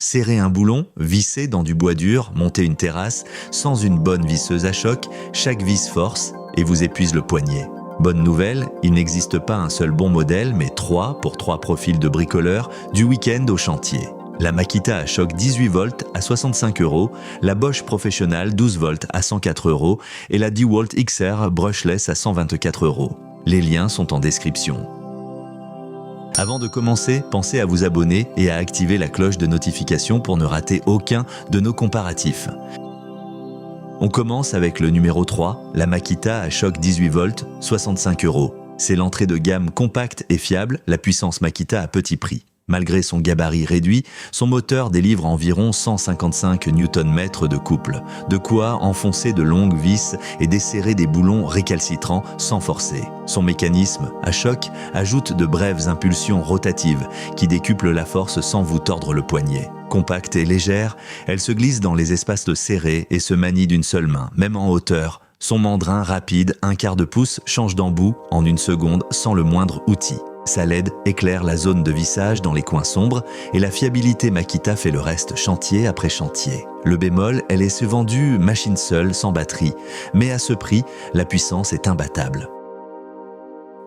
Serrer un boulon, visser dans du bois dur, monter une terrasse, sans une bonne visseuse à choc, chaque vis force et vous épuise le poignet. Bonne nouvelle, il n'existe pas un seul bon modèle, mais 3 pour 3 profils de bricoleurs, du week-end au chantier. La Makita à choc 18 volts à 65 €, la Bosch Professional 12 volts à 104 € et la DeWalt XR brushless à 124 €. Les liens sont en description. Avant de commencer, pensez à vous abonner et à activer la cloche de notification pour ne rater aucun de nos comparatifs. On commence avec le numéro 3, la Makita à choc 18 volts, 65 €. C'est l'entrée de gamme compacte et fiable, la puissance Makita à petit prix. Malgré son gabarit réduit, son moteur délivre environ 155 Nm de couple, de quoi enfoncer de longues vis et desserrer des boulons récalcitrants sans forcer. Son mécanisme, à choc, ajoute de brèves impulsions rotatives qui décuplent la force sans vous tordre le poignet. Compacte et légère, elle se glisse dans les espaces serrés et se manie d'une seule main, même en hauteur. Son mandrin rapide, 1/4 de pouce, change d'embout en une seconde sans le moindre outil. Sa LED éclaire la zone de vissage dans les coins sombres et la fiabilité Makita fait le reste chantier après chantier. Le bémol, elle est vendue machine seule, sans batterie, mais à ce prix, la puissance est imbattable.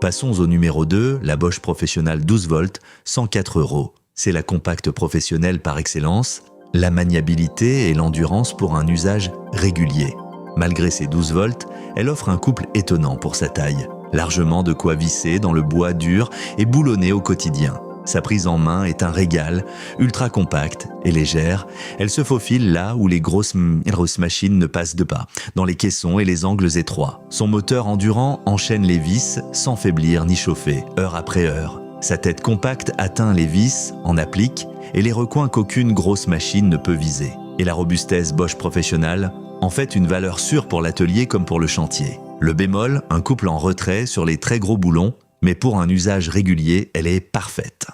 Passons au numéro 2, la Bosch Professional 12 volts, 104 €. C'est la compacte professionnelle par excellence, la maniabilité et l'endurance pour un usage régulier. Malgré ses 12 volts, elle offre un couple étonnant pour sa taille. Largement de quoi visser dans le bois dur et boulonner au quotidien. Sa prise en main est un régal, ultra compacte et légère. Elle se faufile là où les grosses machines ne passent pas, dans les caissons et les angles étroits. Son moteur endurant enchaîne les vis sans faiblir ni chauffer, heure après heure. Sa tête compacte atteint les vis, en applique, et les recoins qu'aucune grosse machine ne peut viser. Et la robustesse Bosch Professional en fait une valeur sûre pour l'atelier comme pour le chantier. Le bémol, un couple en retrait sur les très gros boulons, mais pour un usage régulier, elle est parfaite.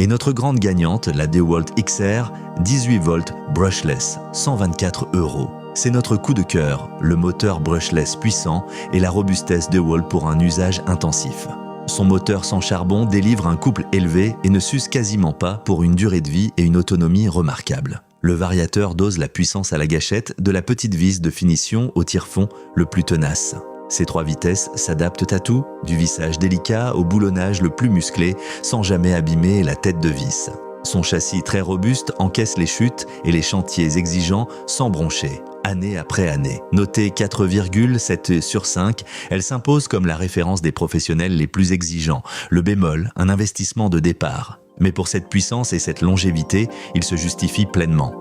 Et notre grande gagnante, la DeWalt XR, 18 volts brushless, 124 €. C'est notre coup de cœur, le moteur brushless puissant et la robustesse DeWalt pour un usage intensif. Son moteur sans charbon délivre un couple élevé et ne s'use quasiment pas pour une durée de vie et une autonomie remarquables. Le variateur dose la puissance à la gâchette de la petite vis de finition au tire-fond le plus tenace. Ces 3 vitesses s'adaptent à tout, du vissage délicat au boulonnage le plus musclé, sans jamais abîmer la tête de vis. Son châssis très robuste encaisse les chutes et les chantiers exigeants sans broncher, année après année. Notée 4,7 sur 5, elle s'impose comme la référence des professionnels les plus exigeants. Le bémol, un investissement de départ. Mais pour cette puissance et cette longévité, il se justifie pleinement.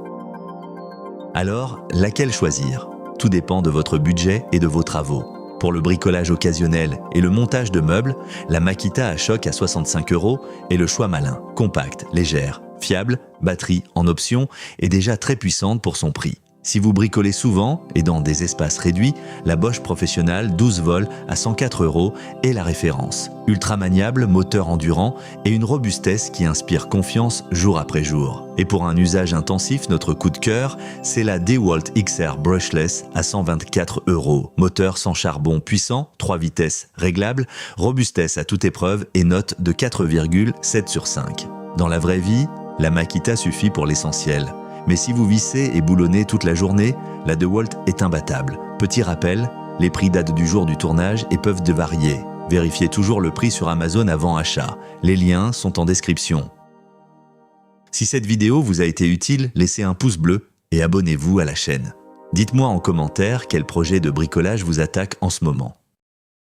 Alors, laquelle choisir? Tout dépend de votre budget et de vos travaux. Pour le bricolage occasionnel et le montage de meubles, la Makita à choc à 65 € est le choix malin, compacte, légère, fiable, batterie en option et déjà très puissante pour son prix. Si vous bricolez souvent et dans des espaces réduits, la Bosch Professional 12 volts à 104 € est la référence. Ultra maniable, moteur endurant et une robustesse qui inspire confiance jour après jour. Et pour un usage intensif, notre coup de cœur, c'est la DeWalt XR brushless à 124 €. Moteur sans charbon puissant, 3 vitesses réglables, robustesse à toute épreuve et note de 4,7 sur 5. Dans la vraie vie, la Makita suffit pour l'essentiel. Mais si vous vissez et boulonnez toute la journée, la DeWalt est imbattable. Petit rappel, les prix datent du jour du tournage et peuvent varier. Vérifiez toujours le prix sur Amazon avant achat. Les liens sont en description. Si cette vidéo vous a été utile, laissez un pouce bleu et abonnez-vous à la chaîne. Dites-moi en commentaire quel projet de bricolage vous attaque en ce moment.